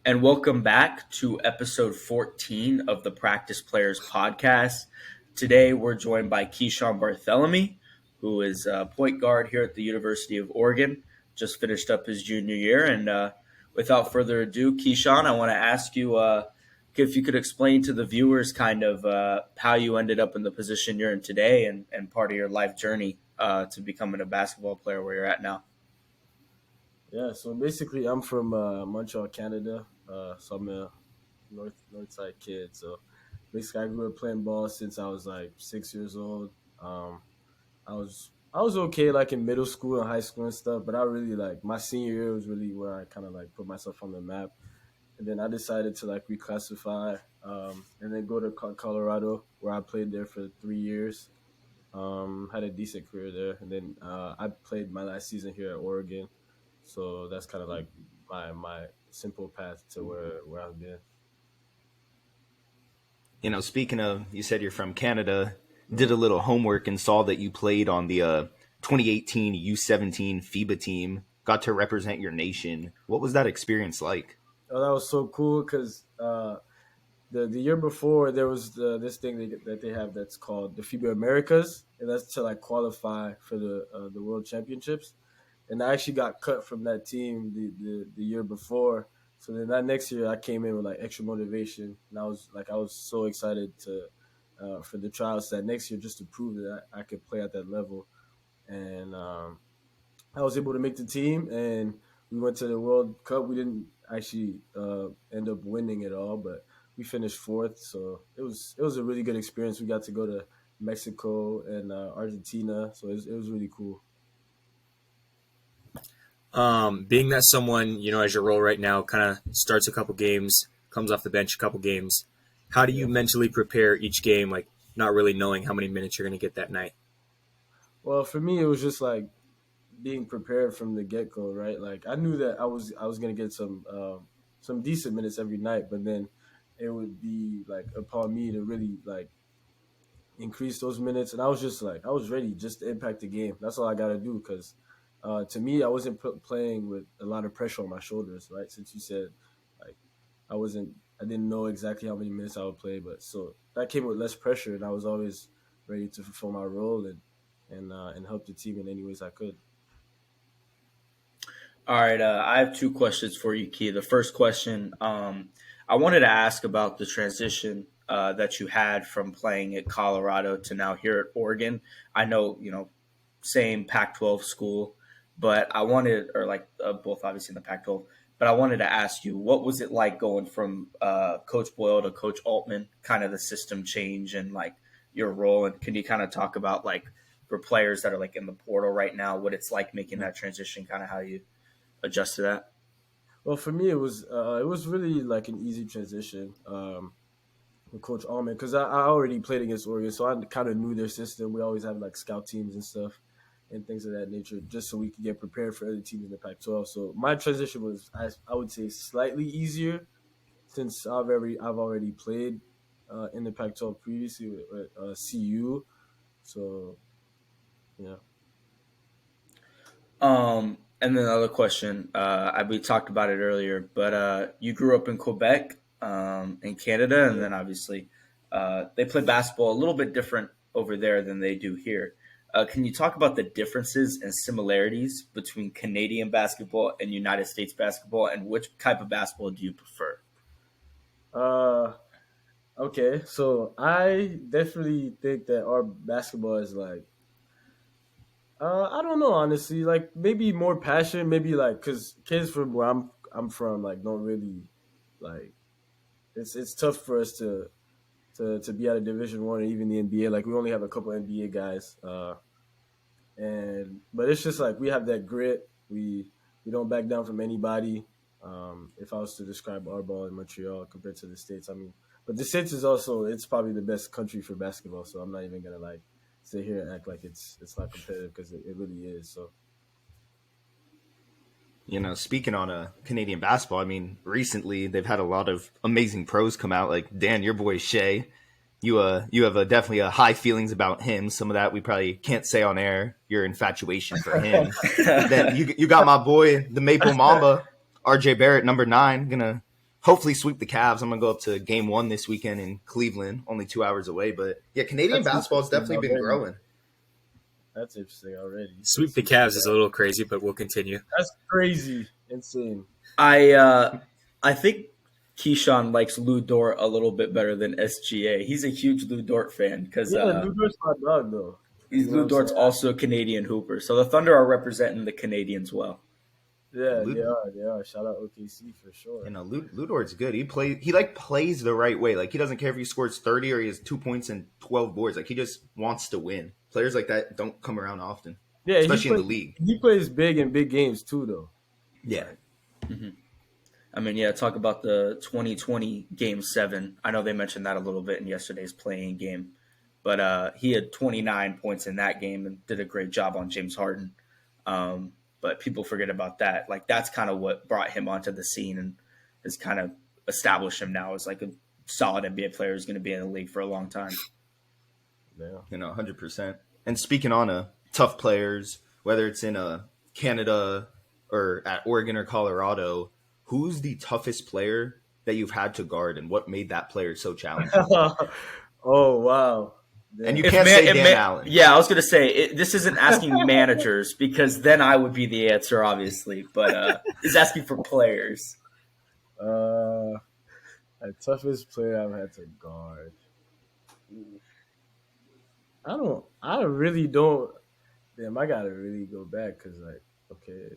and welcome back to episode 14 of the Practice Players Podcast. Today, we're joined by Keeshawn Barthelemy, who is a point guard here at the University of Oregon. Just finished up his junior year. And without further ado, Keeshawn, I want to ask you if you could explain to the viewers kind of how you ended up in the position you're in today and part of your life journey to becoming a basketball player where you're at now. Yeah, so basically, I'm from Montreal, Canada. So I'm a north side kid. So basically, I grew up playing ball since I was like 6 years old. Um, I was okay like in middle school and high school and stuff, but I really like my senior year was really where I kind of like put myself on the map. And then I decided to like reclassify and then go to Colorado, where I played there for 3 years. Had a decent career there, and then I played my last season here at Oregon. So that's kind of like my simple path to where I've been. Speaking of, you said you're from Canada, did a little homework and saw that you played on the 2018 U17 FIBA team, got to represent your nation. What was that experience like? Oh, that was so cool because the year before there was this thing that they have that's called the FIBA Americas, and that's to like qualify for the World Championships. And I actually got cut from that team the year before. So then that next year I came in with like extra motivation, and I was so excited to for the trials that next year just to prove that I could play at that level. And I was able to make the team, and we went to the World Cup. We didn't actually end up winning it all, but we finished fourth. So it was a really good experience. We got to go to Mexico and Argentina, so it was really cool. Being that someone, as your role right now, kind of starts a couple games, comes off the bench a couple games, how do you mentally prepare each game, like not really knowing how many minutes you're going to get that night? Well, for me, it was just like being prepared from the get go, right? Like I knew that I was gonna get some decent minutes every night, but then it would be like upon me to really like increase those minutes, and I was just like I was ready just to impact the game. That's all I got to do because to me, I wasn't playing with a lot of pressure on my shoulders, right? Since you said like I didn't know exactly how many minutes I would play, but so that came with less pressure, and I was always ready to fulfill my role and help the team in any ways I could. All right, I have two questions for you, Key. The first question, I wanted to ask about the transition that you had from playing at Colorado to now here at Oregon. I know, same Pac-12 school, but I wanted, or like both obviously in the Pac-12, but I wanted to ask you, what was it like going from Coach Boyle to Coach Altman, kind of the system change and like your role? And can you kind of talk about like for players that are like in the portal right now, what it's like making that transition, kind of how you adjust to that? Well, for me, it was really like an easy transition with Coach Allman because I already played against Oregon, so I kind of knew their system. We always have like scout teams and stuff and things of that nature, just so we could get prepared for other teams in the Pac-12. So my transition was, I would say, slightly easier since I've already played in the Pac-12 previously with CU. So yeah. And then another question, we talked about it earlier, but you grew up in Quebec, in Canada, and then obviously they play basketball a little bit different over there than they do here. Can you talk about the differences and similarities between Canadian basketball and United States basketball, and which type of basketball do you prefer? Uh, okay, so I definitely think that our basketball is like I don't know, honestly. Like maybe more passion, maybe like because kids from where I'm from like don't really like it's tough for us to be out of Division One or even the NBA. Like we only have a couple NBA guys, and but it's just like we have that grit. We don't back down from anybody. If I was to describe our ball in Montreal compared to the States, I mean, but the States is also it's probably the best country for basketball. So I'm not even gonna like sit here and act like it's not competitive because it really is. So Speaking on Canadian basketball, I mean, recently they've had a lot of amazing pros come out. Like Dan, your boy Shea, you have definitely high feelings about him. Some of that we probably can't say on air. Your infatuation for him. Then you got my boy, the Maple Mamba, RJ Barrett, number 9, gonna hopefully sweep the Cavs. I'm gonna go up to Game 1 this weekend in Cleveland, only 2 hours away. But yeah, Canadian That's basketball has interesting definitely been already. growing. That's interesting already. Sweep the Cavs is a little crazy, but we'll continue. That's crazy, insane. I think Keeshawn likes Lou Dort a little bit better than SGA. He's a huge Lou Dort fan because Yeah, Lou Dort's my dog though. You know Lou what I'm Dort's saying? also a Canadian hooper. So the Thunder are representing the Canadians well. Yeah, Lou- they are. They are. Shout out OKC for sure. Lou Dort's good. He plays the right way. Like he doesn't care if he scores 30 or he has 2 points and 12 boards. Like he just wants to win. Players like that don't come around often, Yeah, especially in the league. He plays big in big games too, though. Yeah. I mean, yeah, talk about the 2020 Game 7. I know they mentioned that a little bit in yesterday's playing game. But he had 29 points in that game and did a great job on James Harden. But people forget about that. Like, that's kind of what brought him onto the scene and has kind of established him now as like a solid NBA player who's going to be in the league for a long time. Yeah. 100%. And speaking on tough players, whether it's in Canada or at Oregon or Colorado, who's the toughest player that you've had to guard, and what made that player so challenging? Oh wow! And you can't say Dan Allen. Yeah, I was going to say, this isn't asking managers because then I would be the answer, obviously. But it's asking for players. The toughest player I've had to guard. I really don't. Damn, I gotta really go back because, like, okay,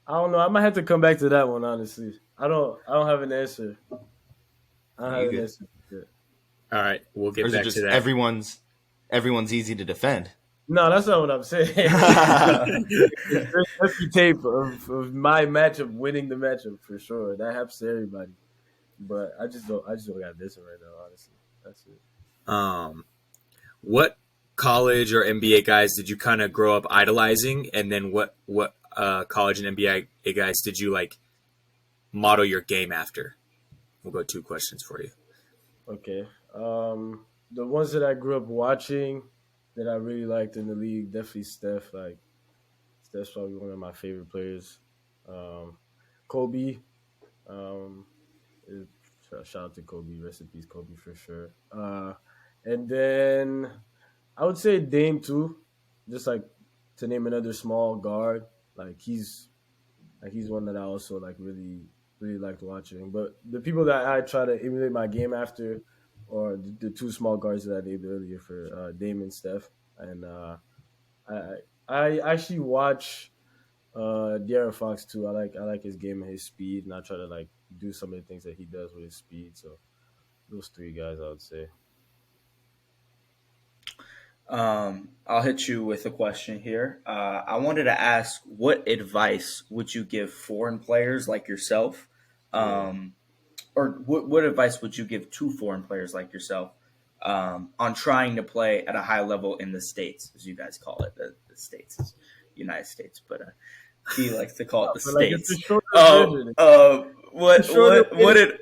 I don't know. I might have to come back to that one. Honestly, I don't have an answer. I don't have an answer. All right, we'll get Or is back it just to that. everyone's easy to defend? No, that's not what I'm saying. There's every tape of my matchup winning the matchup for sure. That happens to everybody. But I just don't got this one right now, honestly. That's it. What college or NBA guys did you kind of grow up idolizing, and then what college and NBA guys did you like model your game after? We'll go 2 questions for you. Okay. The ones that I grew up watching that I really liked in the league, definitely Steph. Like, Steph's probably one of my favorite players. Kobe. Shout out to Kobe. Rest in peace, Kobe, for sure. And then I would say Dame too. Just like to name another small guard. Like he's one that I also like really liked watching. But the people that I try to emulate my game after are the 2 small guards that I named earlier for Dame and Steph. And I actually watch De'Aaron Fox too. I like his game and his speed, and I try to like do some of the things that he does with his speed. So those 3 guys, I would say. I'll hit you with a question here. I wanted to ask, what advice would you give foreign players like yourself? Or what advice would you give to foreign players like yourself on trying to play at a high level in the States, as you guys call it? The States is United States, but he likes to call it the States.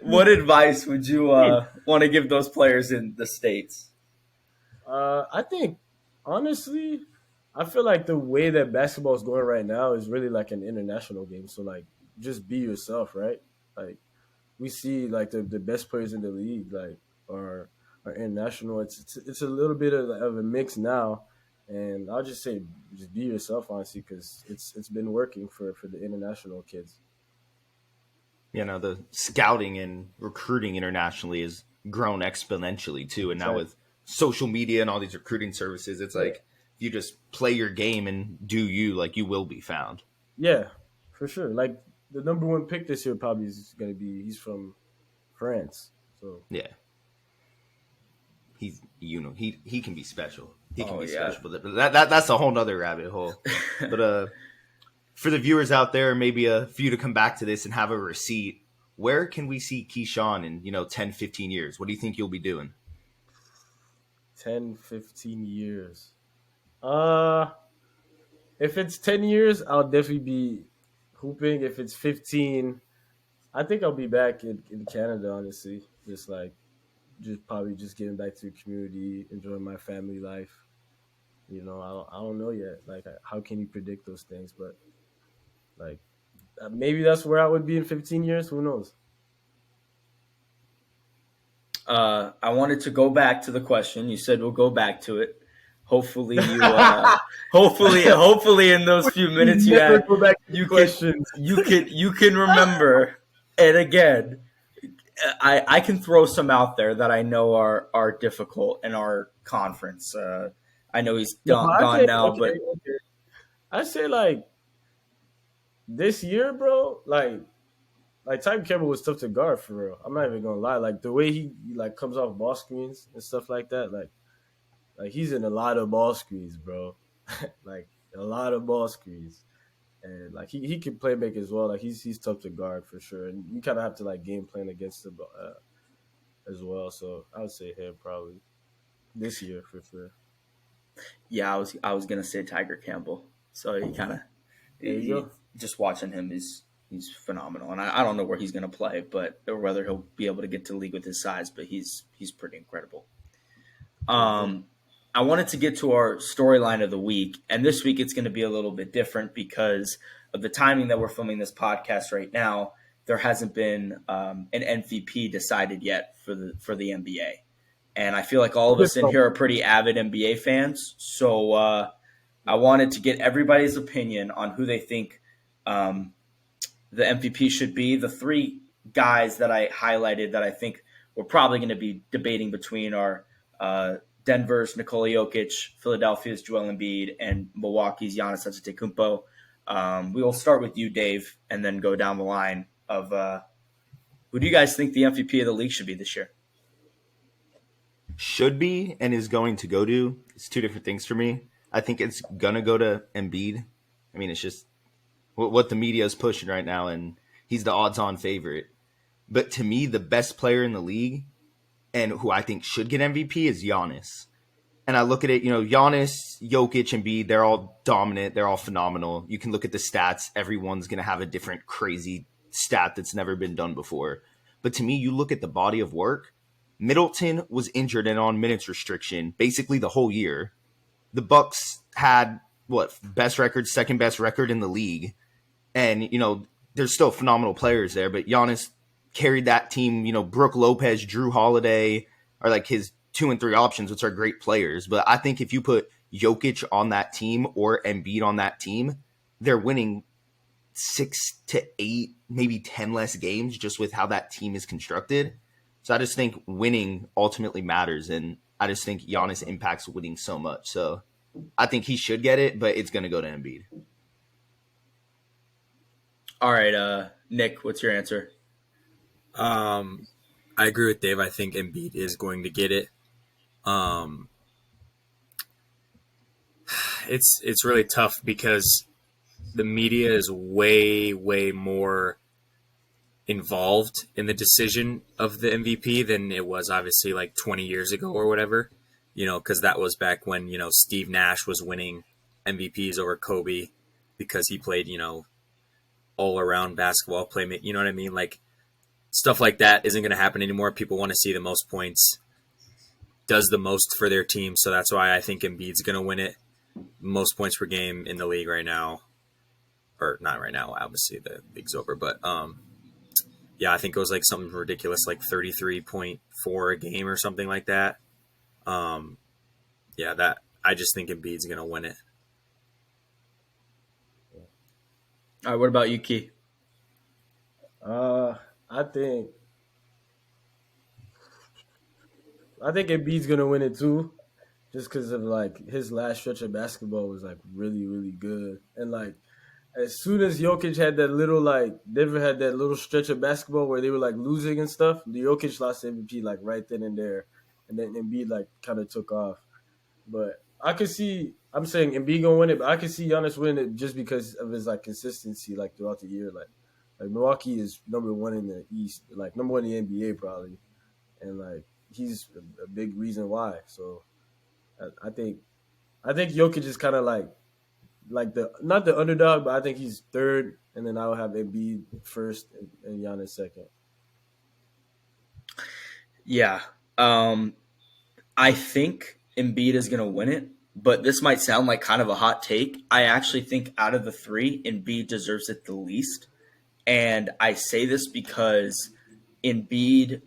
What advice would you want to give those players in the States? I think, honestly, I feel like the way that basketball is going right now is really like an international game. So, like, just be yourself, right? Like, we see, like, the best players in the league, like, are international. It's a little bit of a mix now. And I'll just say, just be yourself, honestly, because it's been working for the international kids. The scouting and recruiting internationally has grown exponentially, too. And now with social media and all these recruiting services, it's like if you just play your game and do you, like, you will be found. Yeah, for sure. Like, the number 1 pick this year probably is going to be, he's from France. So yeah, he can be special. He can be yeah. special, but that's a whole nother rabbit hole. But for the viewers out there, maybe a few to come back to this and have a receipt. Where can we see Keeshawn in 10, 15 years? What do you think you'll be doing? 10, 15 years. If it's 10 years, I'll definitely be hooping. If it's 15, I think I'll be back in Canada, honestly. Just probably getting back to the community, enjoying my family life. I don't know yet. Like, how can you predict those things? But like, maybe that's where I would be in 15 years. Who knows? I wanted to go back to the question. You said we'll go back to it. Hopefully you hopefully in those few minutes you Never had go back to you can questions. you can remember. And again, I can throw some out there that I know are difficult in our conference. I know he's No, gone now, but okay. I say like this year, bro. Like Tyreek Campbell was tough to guard for real. I'm not even gonna lie. Like the way he like comes off ball screens and stuff like that. Like he's in a lot of ball screens, bro. Like a lot of ball screens, and like he can play make as well. Like he's tough to guard for sure, and you kind of have to like game plan against him as well. So I would say him probably this year for sure. yeah, I was gonna say Tiger Campbell. So he kind of There you go. just watching him is he's phenomenal, and I don't know where he's gonna play, but or whether he'll be able to get to the league with his size, but he's pretty incredible. I wanted to get to our storyline of the week, and this week it's going to be a little bit different because of the timing that we're filming this podcast right now. There hasn't been an MVP decided yet for the NBA, and I feel like all of us in here are pretty avid NBA fans. So I wanted to get everybody's opinion on who they think the MVP should be. The three guys that I highlighted that I think we're probably going to be debating between are Denver's Nikola Jokic, Philadelphia's Joel Embiid, and Milwaukee's Giannis Antetokounmpo. We will start with you, Dave, and then go down the line of who do you guys think the MVP of the league should be this year? Should be and is going to go to. It's two different things for me. I think it's going to go to Embiid. I mean, it's just what the media is pushing right now, and he's the odds-on favorite. But to me, the best player in the league and who I think should get MVP is Giannis. And I look at it, Giannis, Jokic, and Embiid, they're all dominant. They're all phenomenal. You can look at the stats. Everyone's going to have a different crazy stat that's never been done before. But to me, you look at the body of work. Middleton was injured and on minutes restriction basically the whole year. The Bucks had, best record, second best record in the league. And, there's still phenomenal players there. But Giannis carried that team. Brooke Lopez, Drew Holiday are like his 2 and 3 options, which are great players. But I think if you put Jokic on that team or Embiid on that team, they're winning 6 to 8, maybe 10 less games just with how that team is constructed. So I just think winning ultimately matters. And I just think Giannis impacts winning so much. So I think he should get it, but it's going to go to Embiid. All right, Nick, what's your answer? I agree with Dave. I think Embiid is going to get it. It's really tough because the media is way, way more involved in the decision of the MVP than it was obviously like 20 years ago or whatever, because that was back when, Steve Nash was winning MVPs over Kobe because he played, all around basketball playmate. You know what I mean? Like stuff like that isn't going to happen anymore. People want to see the most points, does the most for their team. So that's why I think Embiid's going to win it. Most points per game in the league right now, or not right now, obviously the league's over, but yeah, I think it was like something ridiculous, like 33.4 a game or something like that. Yeah, that I just think Embiid's going to win it. All right, what about you, Key? I think Embiid's gonna win it too, just because of like his last stretch of basketball was like really, really good, and like as soon as Jokic had that little Denver had that little stretch of basketball where they were like losing and stuff, the Jokic lost MVP like right then and there, and then Embiid like kind of took off. But I'm saying Embiid gonna win it, but I could see Giannis win it just because of his like consistency like throughout the year. Like Milwaukee is number 1 in the East, like number 1 in the NBA probably, and like he's a big reason why. So I think Jokic is kind of like the not the underdog, but I think he's third, and then I will have Embiid first and Giannis second. Yeah, I think Embiid is going to win it, but this might sound like kind of a hot take. I actually think out of the three, Embiid deserves it the least. And I say this because Embiid,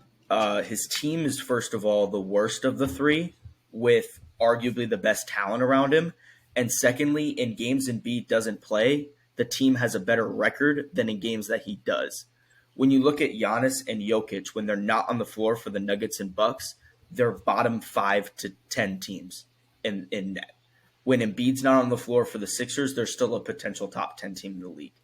his team is, first of all, the worst of the three, with arguably the best talent around him. And secondly, in games Embiid doesn't play, the team has a better record than in games that he does. When you look at Giannis and Jokic, when they're not on the floor for the Nuggets and Bucks, they're bottom 5 to 10 teams in net. When Embiid's not on the floor for the Sixers, they're still a potential top 10 team in the league.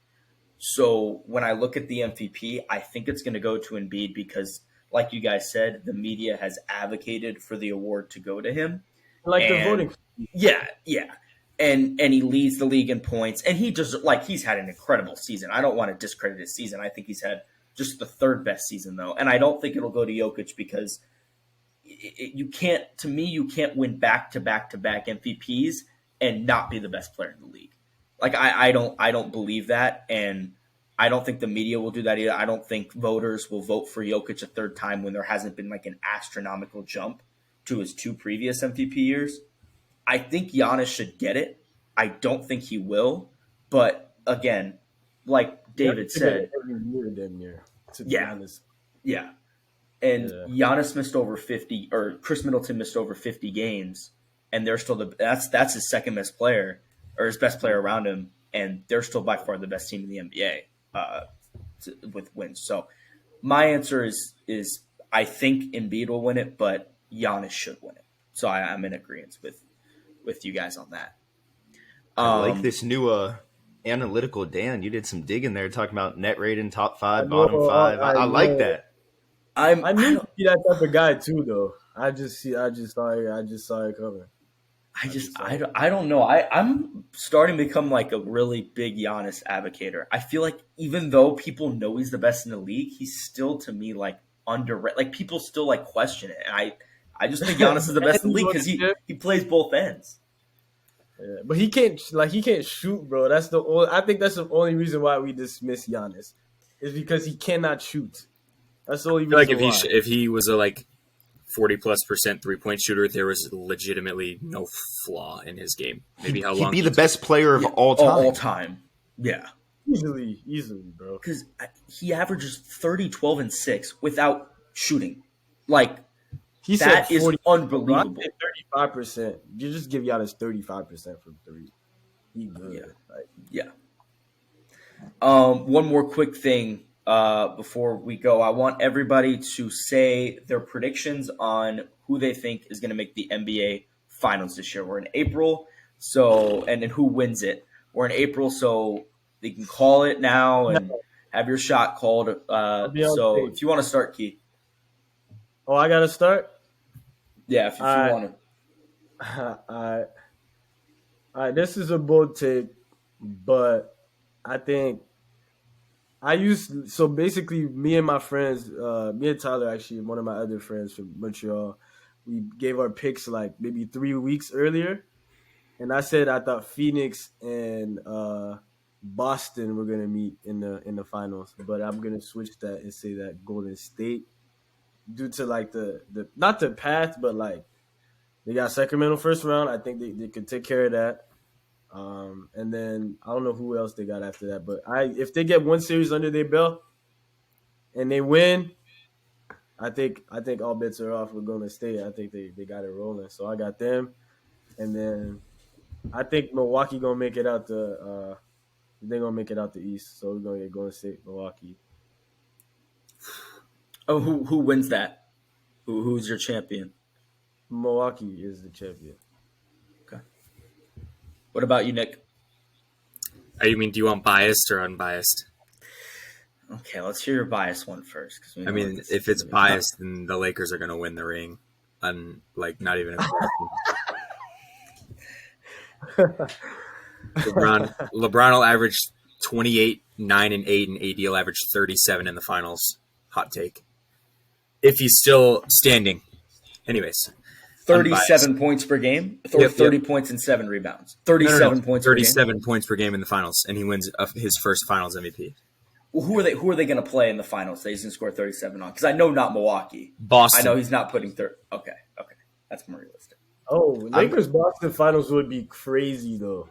So when I look at the MVP, I think it's going to go to Embiid because, like you guys said, the media has advocated for the award to go to him. Like they're voting. Yeah. And he leads the league in points. And he's had an incredible season. I don't want to discredit his season. I think he's had just the third best season, though. And I don't think it'll go to Jokic because you can't win back-to-back MVPs and not be the best player in the league. Like I don't believe that, and I don't think the media will do that either. I don't think voters will vote for Jokic a third time when there hasn't been like an astronomical jump to his 2 previous MVP years. I think Giannis should get it. I don't think he will, but again, like David said, yeah. And Giannis missed over 50, or Chris Middleton missed over 50 games, and they're still that's his second best player, or his best player around him, and they're still by far the best team in the NBA with wins. So my answer is I think Embiid will win it, but Giannis should win it. So I'm in agreement with you guys on that. I like this new analytical Dan. You did some digging there, talking about net rating, top 5, bottom 5. I like that. I knew he'd be that type of guy too, though. I just saw it coming. I don't know. I'm starting to become like a really big Giannis advocator. I feel like even though people know he's the best in the league, he's still to me like underrated. Like people still like question it, and I just think Giannis is the best in the league because he plays both ends. Yeah, but he can't shoot, bro. I think that's the only reason why we dismiss Giannis is because he cannot shoot. That's the only reason. I feel like if he was a 40+% 3-point shooter, there was legitimately no flaw in his game. Maybe how long he'd be the best player of all time. All time, yeah, easily, bro. Because he averages 30, 12, and 6 without shooting. Like that is unbelievable. 35%. You just give Giannis 35% from 3. He good. Yeah. One more quick thing. Before we go, I want everybody to say their predictions on who they think is going to make the NBA Finals this year. We're in April, and who wins it. We're in April, so you can call it now and have your shot called. So if you want to start, Keith. Oh, I got to start? Yeah, if you want to. All right, this is a bold take, but I think so basically me and my friends, me and Tyler, actually, one of my other friends from Montreal, we gave our picks like maybe 3 weeks earlier. And I said I thought Phoenix and Boston were going to meet in the finals. But I'm going to switch that and say that Golden State, due to like the not the path, but like they got Sacramento first round. I think they could take care of that. And then I don't know who else they got after that, but if they get one series under their belt and they win, I think all bets are off with Golden State. I think they got it rolling. So I got them, and then I think Milwaukee gonna make it out they're gonna make it out the East. So we're gonna get Golden State, Milwaukee. Oh, who wins that? Who's your champion? Milwaukee is the champion. What about you, Nick? You mean, do you want biased or unbiased? Okay, let's hear your biased one first. I mean, if it's biased, then the Lakers are going to win the ring. Not even a question. LeBron will average 28, 9, and 8, and AD will average 37 in the finals. Hot take. If he's still standing. Anyways. 37 points per game, or 30 points and 7 rebounds. 37 points. 37 points per game in the finals, and he wins his first Finals MVP. Well, who are they going to play in the finals that he's going to score 37 on? Because I know not Milwaukee. Boston. I know he's not putting 30. Okay, that's more realistic. Oh, Lakers Boston finals would be crazy though.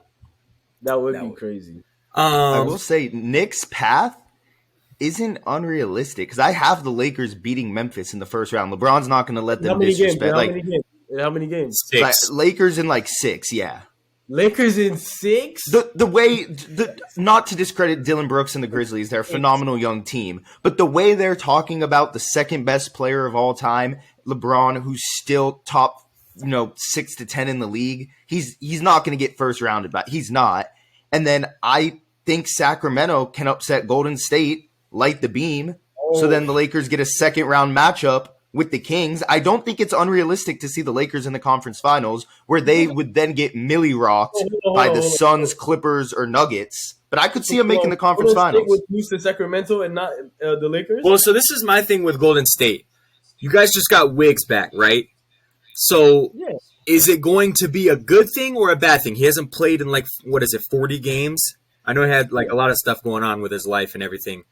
That would be crazy. I will say Nick's path isn't unrealistic because I have the Lakers beating Memphis in the first round. LeBron's not going to let How them many games? disrespect. How many games? 6. Lakers in like 6, yeah. Lakers in 6? Not to discredit Dylan Brooks and the Grizzlies, they're a phenomenal young team, but the way they're talking about the second best player of all time, LeBron, who's still top, 6 to 10 in the league, he's not going to get first rounded, but he's not. And then I think Sacramento can upset Golden State, light the beam, so then the Lakers get a second round matchup with the Kings. I don't think it's unrealistic to see the Lakers in the conference finals where they would then get milli-rocked by the Suns, Clippers, or Nuggets. But I could see them making the conference finals. Would lose to Sacramento and not the Lakers? Well, so this is my thing with Golden State. You guys just got Wiggs back, right? So is it going to be a good thing or a bad thing? He hasn't played in 40 games? I know he had a lot of stuff going on with his life and everything.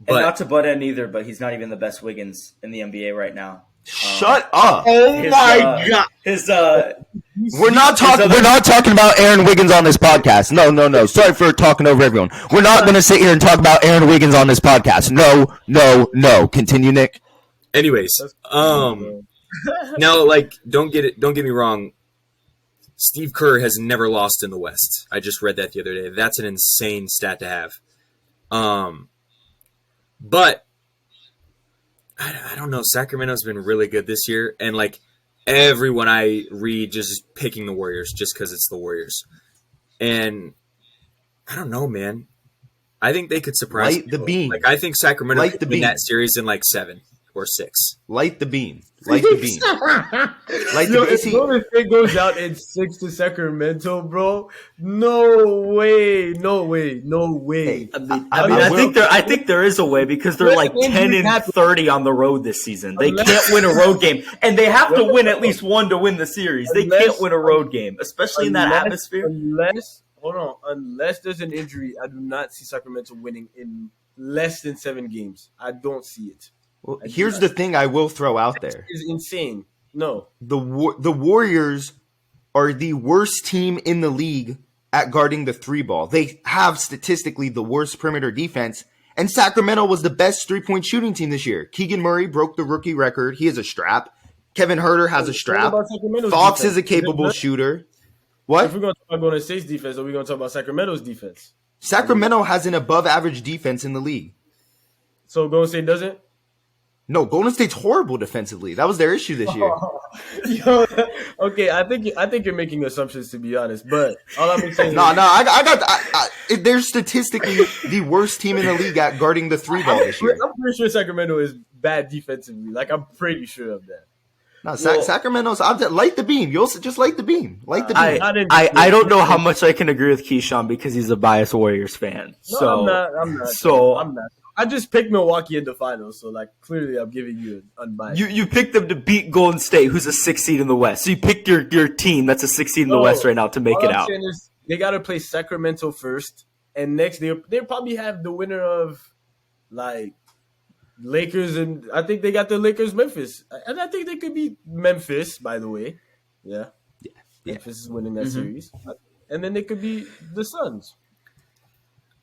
But And not to butt in either, but he's not even the best Wiggins in the NBA right now. Shut up! oh my God. His We're not talking about Aaron Wiggins on this podcast. No. Sorry for talking over everyone. We're not going to sit here and talk about Aaron Wiggins on this podcast. No. Continue, Nick. Anyways, now don't get me wrong. Steve Kerr has never lost in the West. I just read that the other day. That's an insane stat to have. But I don't know. Sacramento's been really good this year, and everyone I read just picking the Warriors just because it's the Warriors. And I don't know, man. I think they could surprise Light the people. beam. I think Sacramento Light could the win beam. that series in 7 or 6. Light the beam. Light the beam. Light the If beam. Golden State goes out in 6 to Sacramento, bro, no way. Hey, I think there is a way because they're Let 10 injuries and happen. 30 on the road this season. They Unless- can't win a road game, and they have to win at least one to win the series. They Unless- can't win a road game, especially in that atmosphere. Unless there's an injury, I do not see Sacramento winning in less than 7 games. I don't see it. Well, here's the thing I will throw out there. It's insane. No. The Warriors are the worst team in the league at guarding the 3 ball. They have statistically the worst perimeter defense, and Sacramento was the best 3-point shooting team this year. Keegan Murray broke the rookie record. He has a strap. Kevin Herter has a strap. What about Sacramento's Fox defense? is a capable shooter. If What? we're going to talk about Golden State's defense, or we're going to talk about Sacramento's defense? Sacramento has an above average defense in the league. So Golden State doesn't? No, Golden State's horrible defensively. That was their issue this year. Yo, okay, I think you're making assumptions, to be honest. But all I'm saying They're statistically the worst team in the league at guarding the 3 ball this year. I'm pretty sure Sacramento is bad defensively. I'm pretty sure of that. No, Sacramento's light the beam. You'll just light the beam. Light the beam. I don't know how much I can agree with Keeshawn because he's a biased Warriors fan. No, I'm not. I just picked Milwaukee in the finals, so clearly I'm giving you an unbiased. You picked them to beat Golden State, who's a 6th seed in the West. So you picked your team that's a 6th seed in the West right now to make it out. Saying is they got to play Sacramento first, and next they'll probably have the winner of Lakers, and I think they got the Lakers Memphis, and I think they could beat Memphis. By the way, yeah. Memphis is winning that series, and then they could be the Suns.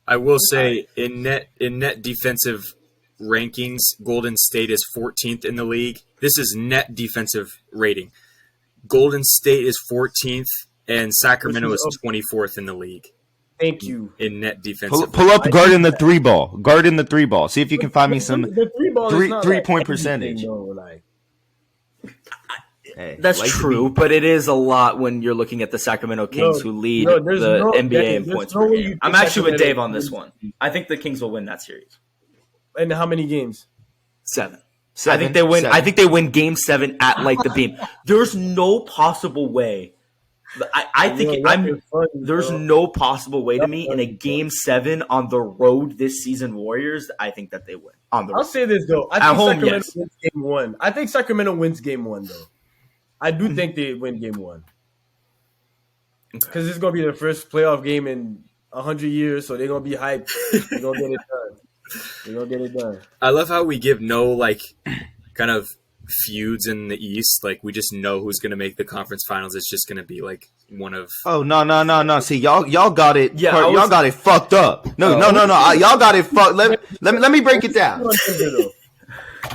I will say in net defensive rankings, Golden State is 14th in the league. This is net defensive rating. Golden State is 14th, and Sacramento is 24th in the league. Thank you. In net defensive. Pull up guarding the 3 ball. Guarding the 3 ball. See if you can find me some The 3-ball is not 3-point everything, percentage. though, Hey, That's light the true, beam. but it is a lot when you're looking at the Sacramento Kings, who lead there's the no- NBA in there's points no per way game. you I'm think actually with Sacramento Dave on this wins. one. I think the Kings will win that series. And how many games? 7. Seven, I think they win. seven. I think they win Game 7 at the beam. There's no possible way. I think there's no possible way to me in a Game 7 on the road this season. Warriors. I think that they win on the road. I'll say this though. I At think home, Sacramento yes. wins Game 1. I think Sacramento wins Game 1 though. I do think they win Game 1 because it's gonna be their first playoff game in 100 years, so they're gonna be hyped. They're gonna get it done. I love how we give no kind of feuds in the East. Like, we just know who's going to make the conference finals. It's just going to be like one of. Oh no! See, y'all got it. Yeah, y'all got it fucked up. No. Y'all got it fucked. Let me break it down.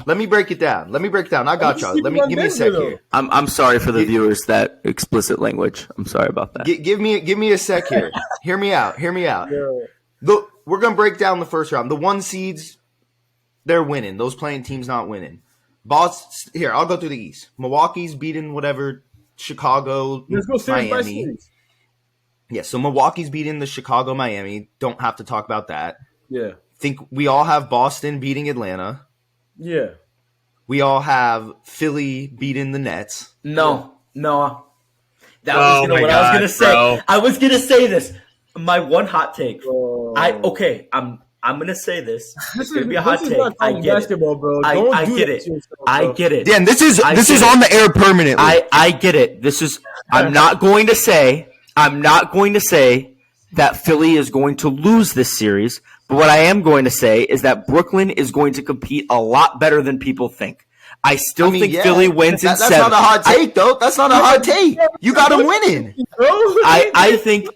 Let me break it down. I got y'all. Give me a sec here. I'm sorry for the viewers that explicit language. I'm sorry about that. Give me a sec here. Hear me out. Look, we're gonna break down the first round. The 1 seeds, they're winning. Those playing teams not winning. Boston. Here, I'll go through the East. Milwaukee's beating whatever. Chicago, Let's go series by Miami. series. Yeah, so Milwaukee's beating the Chicago, Miami. Don't have to talk about that. Yeah. Think we all have Boston beating Atlanta. Yeah. We all have Philly beating the Nets. No. That Oh was my what I was God, gonna say. bro. I was gonna say this. My one hot take. Oh. I'm gonna say this. It's This gonna is be a hot this is take. not I college get basketball, bro. it. Don't I do get that it. to yourself, I bro. get it. Dan, this is I get on it. the air permanently. I get it. This is. I'm not going to say that Philly is going to lose this series. But what I am going to say is that Brooklyn is going to compete a lot better than people think. I still think yeah. Philly wins in That's 7. not a hot take, though. That's not a hot take. You got them winning. I think.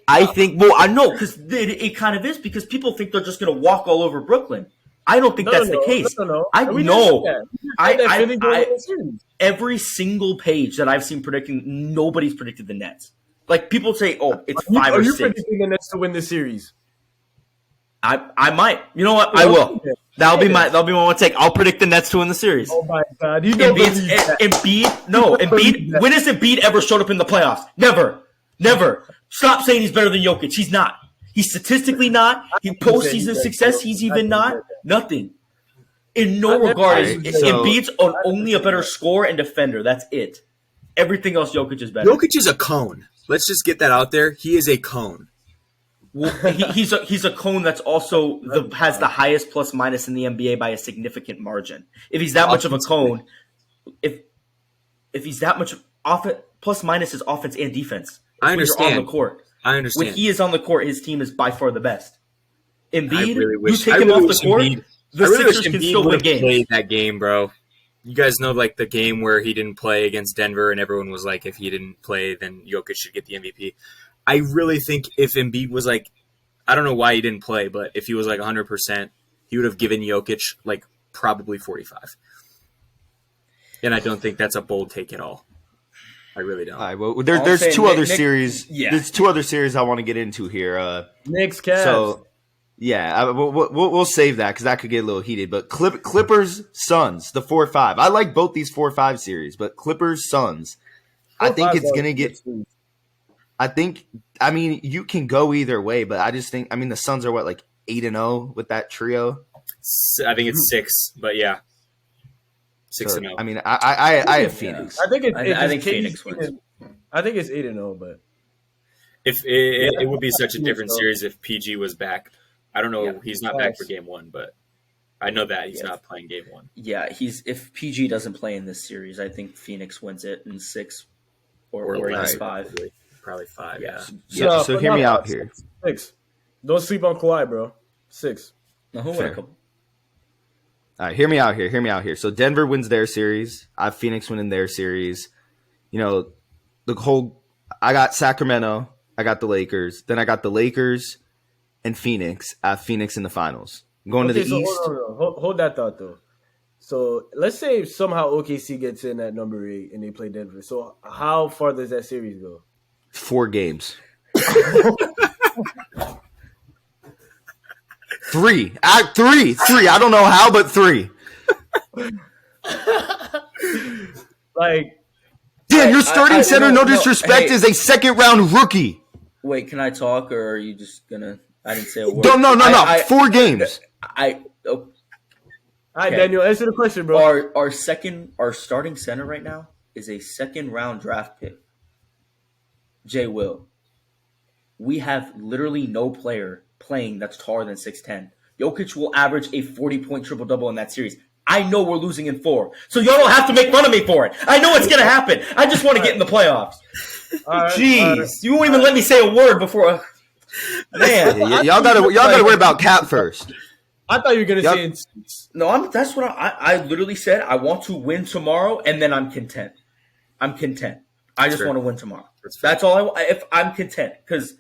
Well, I know because it kind of is because people think they're just going to walk all over Brooklyn. I don't think that's the case. No. I We know. didn't say that. Philly going I to the series. every single page that I've seen predicting, nobody's predicted the Nets. Like people say, oh, it's Are you- 5 Are or you 6. predicting the Nets to win the series? I might. You know what? I will. That'll be my one take. I'll predict the Nets to win the series. Oh my God! You don't believe that. Embiid. When has Embiid ever showed up in the playoffs? Never. Stop saying he's better than Jokic. He's not. He's statistically not. He postseason success. He's even not. Nothing. In no regard, Embiid's only a better scorer and defender. That's it. Everything else, Jokic is better. Jokic is a cone. Let's just get that out there. He is a cone. Well, he's a cone that's also has the highest plus minus in the NBA by a significant margin. If he's that much of a cone, if he's that much plus minus is offense and defense. I understand. When you're on the court. I understand. When he is on the court, his team is by far the best. Embiid, you take I him really off wish the court, Embiid- the I really wish Sixers can Embiid still would win have games. played that game, bro. You guys know, like, the game where he didn't play against Denver, and everyone was like, if he didn't play, then Jokic should get the MVP. I really think if Embiid was like, I don't know why he didn't play, but if he was like 100%, he would have given Jokic like probably 45. And I don't think that's a bold take at all. I really don't. All right, well, there's two other series. yeah. There's 2 other series I want to get into here. Knicks, Cavs. So, yeah, we'll save that because that could get a little heated. But Clippers, Suns, the 4-5. I like both these 4-5 series, but Clippers, Suns. I think it's going to get – I mean, you can go either way, but I just think – I mean, the Suns are, like 8-0 with that trio? I think it's 6, but yeah. 6-0. I mean, I have Phoenix. I think I think Phoenix wins. I think it's 8-0, but If it would be such a different series if PG was back. I don't know. Yeah. He's not back for game 1, but I know that he's not playing game 1. Yeah, if PG doesn't play in this series, I think Phoenix wins it in 6 or less, 5. Probably 5, yeah. So hear me out here. 6. Don't sleep on Kawhi, bro. 6. Now, who won Fair. a couple? All right, hear me out here. So Denver wins their series. I have Phoenix winning their series. You know, I got Sacramento. I got the Lakers. Then I got the Lakers and Phoenix. I have Phoenix in the finals. I'm going to the East. Hold that thought, though. So let's say somehow OKC gets in at number 8 and they play Denver. So how far does that series go? 4 games. 3. 3. I don't know how, but 3. Like, Dan, your starting center, no no, disrespect, hey. is a second-round rookie. Wait, can I talk, or are you just gonna? I didn't say a word. No. 4 games. all right, Daniel, answer the question, bro. Our starting center right now is a second-round draft pick. Jay Will. We have literally no player playing that's taller than 6'10". Jokic will average a 40-point triple-double in that series. I know we're losing in 4, so y'all don't have to make fun of me for it. I know it's gonna happen. I just want to get in the playoffs. Jeez, you won't even let me say a word before. Man, Y'all gotta worry about Cap first. I thought you were gonna Yep. say in 6. No, that's what I literally said. I want to win tomorrow, and then I'm content. I'm content. I just fair. want to win tomorrow. That's fair. That's all I want. If I'm content, because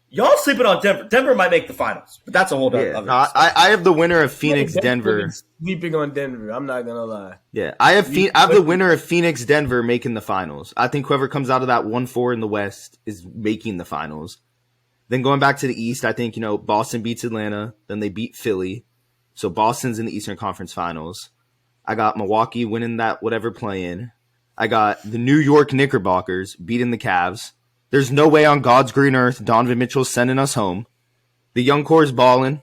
y'all sleeping on Denver. Denver might make the finals, but that's a whole other. Yeah, no, I have the winner of Phoenix, Denver. Sleeping on Denver. I'm not gonna lie. Yeah, I have the winner of Phoenix, Denver making the finals. I think whoever comes out of that 1-4 in the West is making the finals. Then going back to the East, I think, Boston beats Atlanta. Then they beat Philly. So Boston's in the Eastern Conference Finals. I got Milwaukee winning that whatever play-in. I got the New York Knickerbockers beating the Cavs. There's no way on God's green earth Donovan Mitchell's sending us home. The young core's balling.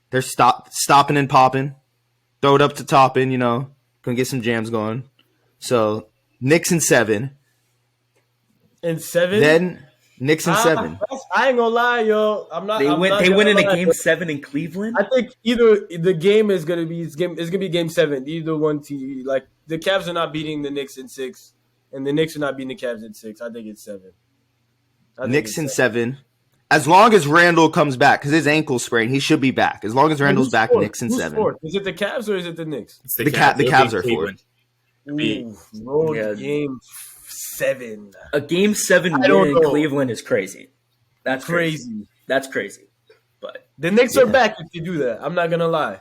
They're stopping and popping. Throw it up to topping, gonna get some jams going. So Knicks in 7. In 7? Then Knicks in 7. I ain't gonna lie, yo. They win in a game 7 in Cleveland. I think either the game is gonna be game 7. Either one team, like the Cavs are not beating the Knicks in 6, and the Knicks are not beating the Cavs in 6. I think it's 7. Knicks in 7. As long as Randall comes back, because his ankle sprained, he should be back. As long as Randall's back, Knicks in 7. Fourth? Is it the Cavs or is it the Knicks? The Cavs are fourth. Road game 7. A game 7 win in Cleveland is crazy. That's crazy. That's crazy. But the Knicks are back if you do that. I'm not gonna lie.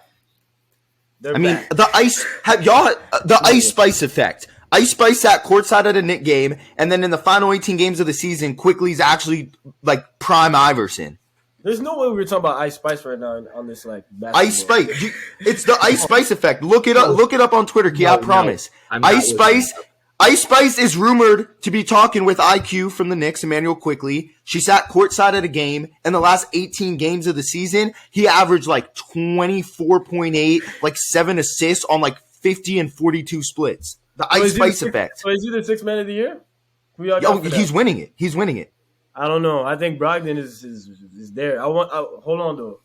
I mean, the Ice Spice effect. Ice Spice sat courtside at a Knick game, and then in the final 18 games of the season, Quickly's actually like prime Iverson. There's no way we were talking about Ice Spice right now on this like basketball. Ice Spice. It's the Ice Spice effect. Look it up. Look it up on Twitter, Key. I promise. Ice Spice is rumored to be talking with IQ from the Knicks, Emmanuel Quickly. She sat courtside at a game. In the last 18 games of the season, he averaged like 24.8, like 7 assists on like 50 and 42 splits. The Ice Spice effect. So is he the 6th man of the year? He's winning it. He's winning it. I don't know. I think Brogdon is there. Hold on though.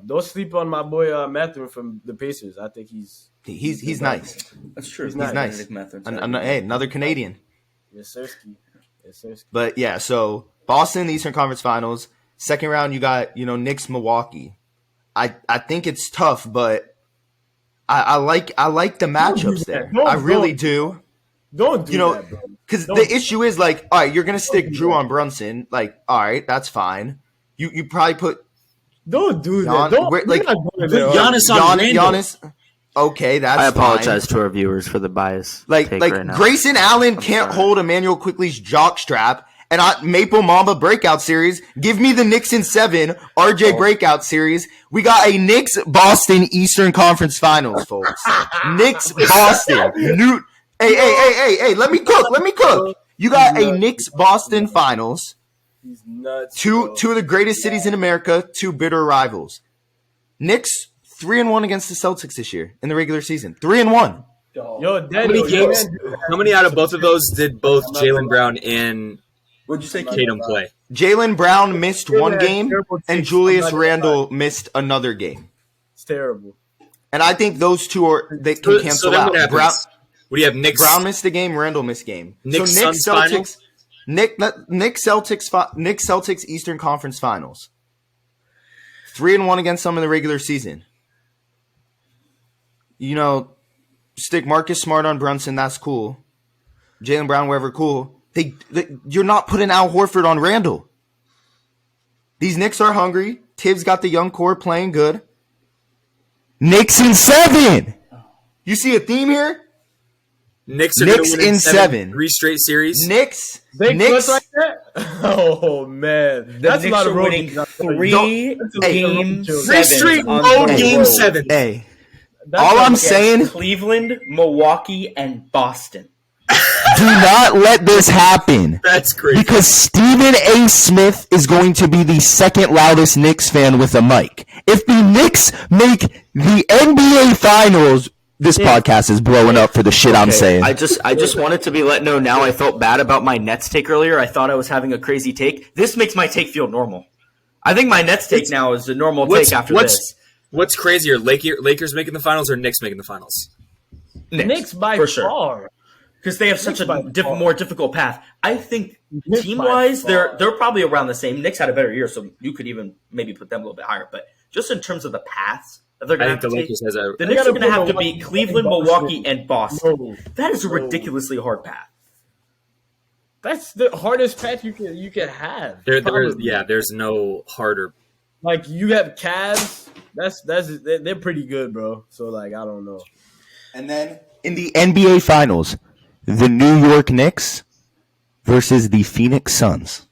Don't sleep on my boy Mathurin from the Pacers. I think he's nice. that's true. He's nice. Hey, another Canadian. Yes, Sirski. But yeah, so Boston in the Eastern Conference Finals. Second round, you got Knicks, Milwaukee. I think it's tough, but I like the matchups there. I really do. Don't do that, bro. Because the issue is like, all right, you're gonna stick Drew on Brunson. Like, all right, that's fine. You probably put. Don't do that. Giannis. Okay, that's. I apologize fine. to our viewers for the bias. Like right now. Grayson Allen can't hold Emmanuel Quickly's jock strap. And Maple Mamba breakout series. Give me the Knicks in 7. RJ breakout series. We got a Knicks Boston Eastern Conference Finals, folks. Knicks Boston. Hey, let me cook. You got a Knicks Boston Finals. He's nuts. Two of the greatest cities in America, two bitter rivals. Knicks 3-1 against the Celtics this year in the regular season. 3-1. Yo, how many out of both of those did both Jaylen Brown and what'd you say, Tatum play? Jaylen Brown missed one game, and Julius Randle missed another game. It's terrible. And I think those two they can cancel out. What do you have? Knicks. Brown missed a game. Randle missed a game. Knicks, so Suns finals? Knicks Celtics Eastern Conference Finals. 3-1 against them in the regular season. Stick Marcus Smart on Brunson. That's cool. Jaylen Brown, wherever, cool. You're not putting Al Horford on Randle. These Knicks are hungry. Tibbs got the young core playing good. Knicks in 7. You see a theme here? Knicks in 7. 3 straight series. Knicks. Like that? Oh man, that's a lot of winning 3 games. 3 straight road game 7. Hey, all I'm saying, Cleveland, Milwaukee, and Boston. Do not let this happen. That's crazy. Because Stephen A. Smith is going to be the second loudest Knicks fan with a mic. If the Knicks make the NBA Finals, this podcast is blowing up for the shit I'm saying. I just wanted to be let know now. I felt bad about my Nets take earlier. I thought I was having a crazy take. This makes my take feel normal. I think my Nets take now is a normal take after this. What's crazier, Lakers making the finals or Knicks making the finals? Knicks by for sure. far. because they have such Knicks by a far. more difficult path. I think Knicks team by wise, far. they're probably around the same. Knicks had a better year, so you could even maybe put them a little bit higher. But just in terms of the paths that they're I going to think have the to take, Lakers has a. the They Knicks are gotta going to put have to Milwaukee beat Cleveland, and Milwaukee, Boston. and Boston. No, That is a no. ridiculously hard path. That's the hardest path you can have. There's probably. there's no harder. Like you have Cavs. They're pretty good, bro. So like I don't know. And then in the NBA Finals, the New York Knicks versus the Phoenix Suns.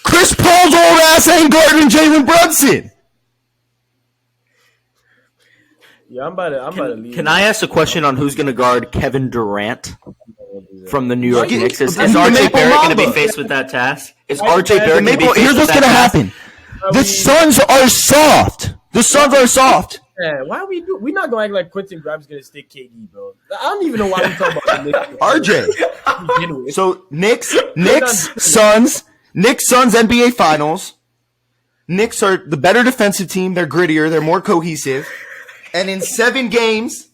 Chris Paul's old ass ain't guarding Jalen Brunson. Yeah, I'm about to leave. Can I ask a question on who's going to guard Kevin Durant from the New York Yeah, Knicks? Is I mean, RJ Maple Barrett going to be Mamba. faced with that task? Is I- RJ I- Barrett going to be Maple, faced here's with what's that gonna task? happen. Are The we- Suns are soft. The Suns are soft. Yeah, why are we We're not gonna act like Quentin Grimes gonna stick KD, bro. I don't even know why we talking about the Knicks. RJ. To begin with. So Knicks, Suns, NBA Finals. Knicks are the better defensive team. They're grittier. They're more cohesive. And in 7 games,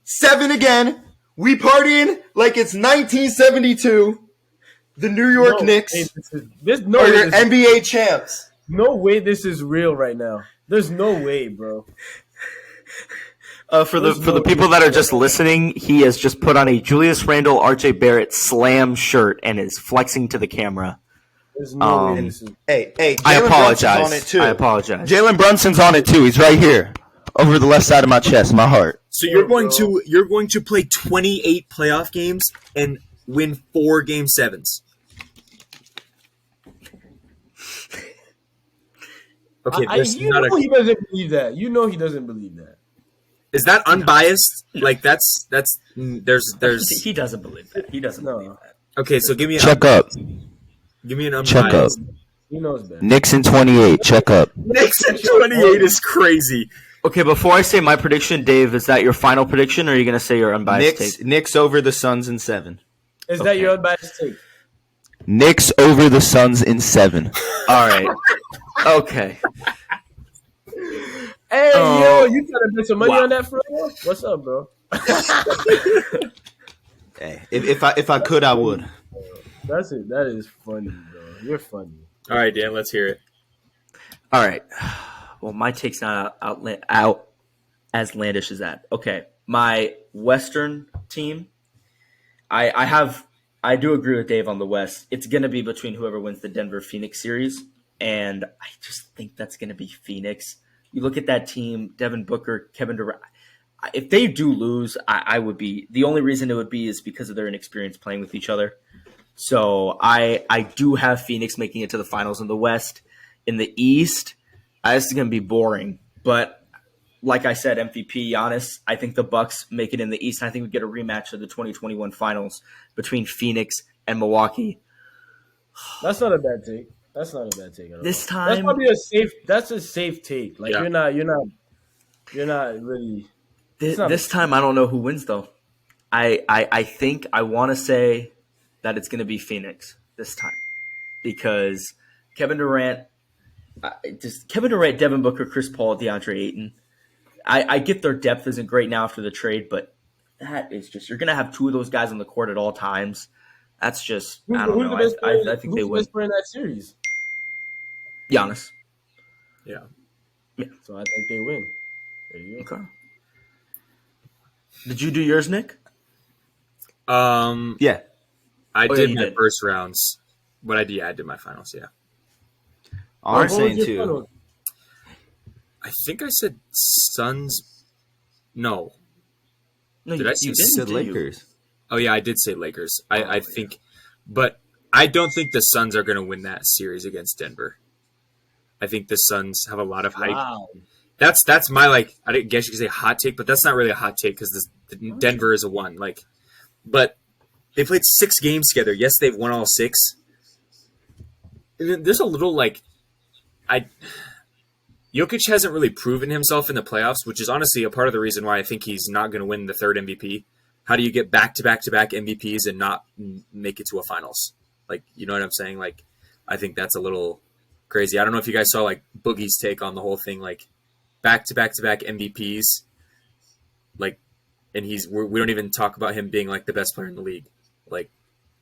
7 again, we partying like it's 1972. The New York Knicks There's no are way your NBA champs. no way this is real right now. There's no way, bro. For the people that are just listening, he has just put on a Julius Randle RJ Barrett slam shirt and is flexing to the camera. There's no way this is. Hey, I Jalen apologize. Brunson's on it too. I apologize. Jalen Brunson's on it too. He's right here, over the left side of my chest, my heart. So you're going to play 28 playoff games and win 4 Game 7s. Okay, there's You not know a. he doesn't believe that. You know he doesn't believe that. Is that unbiased? Like there's He doesn't believe that. He doesn't No. believe that. okay. So give me an Check up. Give me an Check up. unbiased. He knows better. Nixon 28. Check up. Knicks at 28 is crazy. Okay, before I say my prediction, Dave, is that your final prediction, or are you going to say your unbiased take? Knicks over the Suns in 7. Is that your unbiased take? Knicks over the Suns in 7. All right. Okay. Hey, Oh. yo, you trying to bet some money Wow. on that for real? What's up, bro? Hey, if I could, I would. That's it. That is funny, bro. You're funny. All right, Dan, let's hear it. All right. Well, my take's not out as landish as that. Okay. My Western team, I do agree with Dave on the West. It's going to be between whoever wins the Denver-Phoenix series, and I just think that's going to be Phoenix. You look at that team, Devin Booker, Kevin Durant. If they do lose, I would be – the only reason it would be is because of their inexperience playing with each other. So I do have Phoenix making it to the finals in the West. In the East, this is going to be boring. But like I said, MVP Giannis, I think the Bucks make it in the East. I think we get a rematch of the 2021 finals between Phoenix and Milwaukee. That's not a bad take. That's not a bad take at all. This That's time, probably a safe. That's a safe take. Like Yeah. you're not really. this time I don't know who wins though. I think I want to say that it's going to be Phoenix this time because Kevin Durant, Devin Booker, Chris Paul, DeAndre Ayton. I get their depth isn't great now after the trade, but that is just you're going to have 2 of those guys on the court at all times. That's just I don't know. I think they who's the win. best player in that series? Giannis. Yeah. So I think they win. There you go. Okay. Did you do yours, Nick? Yeah. I yeah, did you my did. first rounds. What I did my finals. Yeah. I'm What saying was your too. final? I think I said Suns. No. No, Did I say you Said didn't. Did you? Lakers. Oh yeah, I did say Lakers. I think, but I don't think the Suns are going to win that series against Denver. I think the Suns have a lot of hype. Wow. That's my I didn't guess you could say hot take, but that's not really a hot take because Denver is a 1. But they played 6 games together. Yes, they've won all 6. And then there's a little Jokic hasn't really proven himself in the playoffs, which is honestly a part of the reason why I think he's not going to win the 3rd MVP. How do you get back-to-back-to-back MVPs and not make it to a finals? You know what I'm saying? I think that's a little crazy. I don't know if you guys saw Boogie's take on the whole thing, back-to-back-to-back MVPs. and we don't even talk about him being like the best player in the league. Like,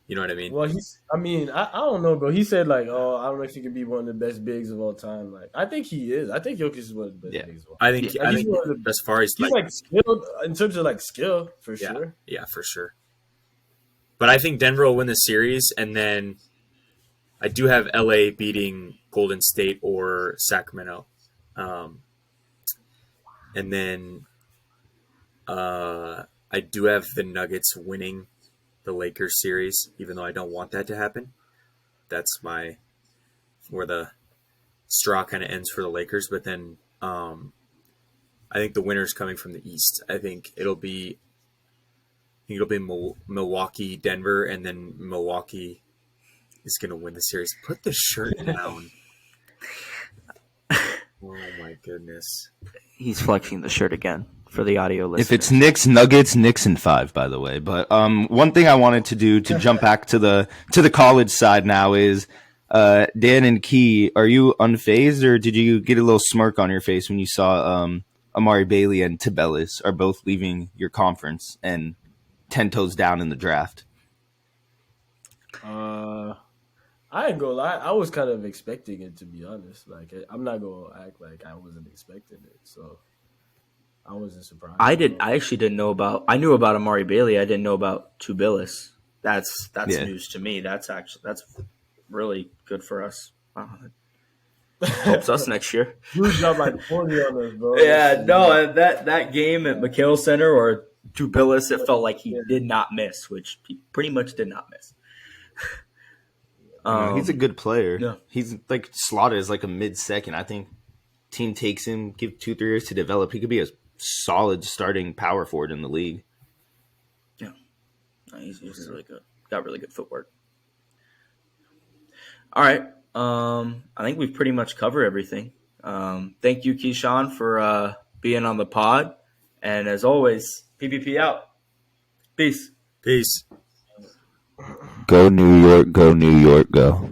you know what I mean? Well, I don't know, bro. He said like, oh, I don't know if he could be one of the best bigs of all time. Like, I think he is. I think Jokic is one of the best bigs of all time. I think Like, I think one of the, as far as he's like skilled in terms of like skill for sure. Yeah, for sure. But I think Denver will win the series, and then I do have LA beating Golden State or Sacramento. And then I do have the Nuggets winning the Lakers series, even though I don't want that to happen. That's where the straw kind of ends for the Lakers. But then I think the winner's coming from the East. I think it'll be Milwaukee, Denver, and then Milwaukee is going to win the series. Put the shirt down. Oh my goodness. He's flexing the shirt again for the audio listeners. If it's Knicks Nuggets, Knicks in 5, by the way. But one thing I wanted to do to jump back to the college side now is Dan and Key, are you unfazed, or did you get a little smirk on your face when you saw Amari Bailey and Tibellis are both leaving your conference and 10 toes down in the draft? I ain't gonna lie. I was kind of expecting it, to be honest. Like, I'm not gonna act like I wasn't expecting it. So I wasn't surprised. I actually didn't know about. I knew about Amari Bailey. I didn't know about Tubilis. That's news to me. That's really good for us. Helps us next year. You dropped like 40 on us, bro. Yeah, no, that game at McHale Center or Tubilis, it felt like he did not miss, which he pretty much did not miss. He's a good player. Yeah. He's like slotted as like a mid-second. I think team takes him, give 2-3 years to develop. He could be a solid starting power forward in the league. Yeah, he's really good. Got really good footwork. All right, I think we've pretty much covered everything. Thank you, Keeshawn, for being on the pod, and as always, PPP out. Peace. Peace. Go New York, go New York, go.